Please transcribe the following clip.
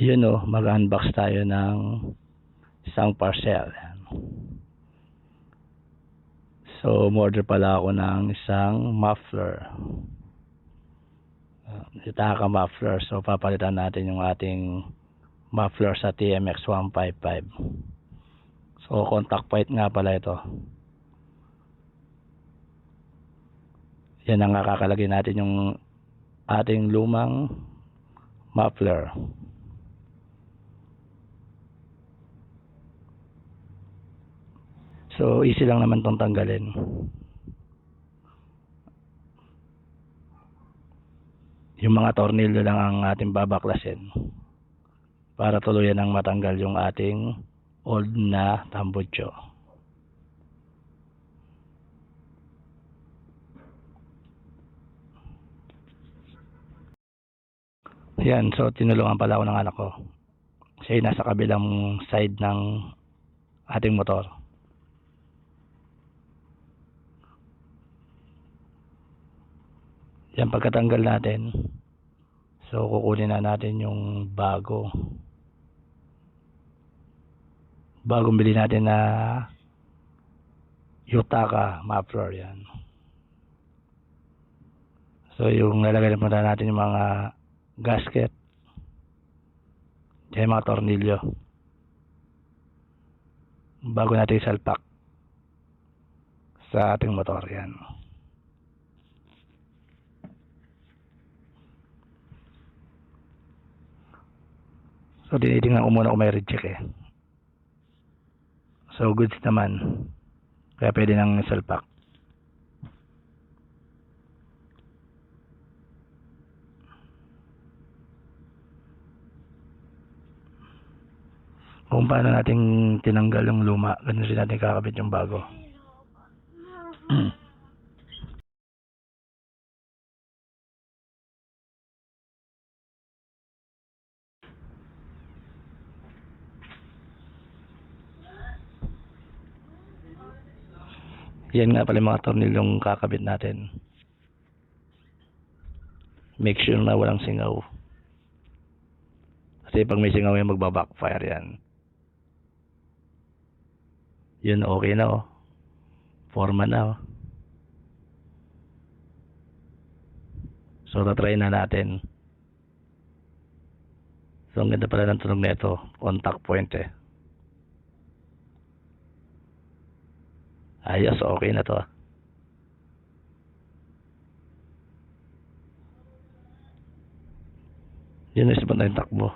Yun o, mag-unbox tayo ng isang parcel. So, umorder pala ako ng isang muffler. Itaka muffler. So, papalitan natin yung ating muffler sa TMX 155. So, contact point nga pala ito. Yan ang kakalagay natin yung ating lumang muffler. So, easy lang naman itong tanggalin. Yung mga tornilyo lang ang ating babaklasin para tuluyan ang matanggal yung ating old na tambucho. Yan, so tinulungan pala ako ng anak ko. Siya ay nasa kabilang side ng ating motor. Yan, pagkatanggal natin, so kukunin na natin yung bagong bili natin na Yutaka muffler. Yan. So yung lalagay muna natin yung mga gasket, yung mga tornilyo bago natin isalpak sa ating motor. Yan. So tinitingnan ko muna kung may reject eh. So goods naman, kaya pwede nang isalpak. Kung paano natin tinanggal yung luma, ganun rin natin kakabit yung bago. Yan nga pala yung mga tornilyong kakabit natin. Make sure na walang singaw. Kasi pag may singaw yan, magbabackfire yan. Yun, okay na oh. Forma na oh. So, tatry na natin. So, ang ganda pala ng tunog na ito. Contact point eh. Ayos, okay na to. Yun, isa pa tayong takbo.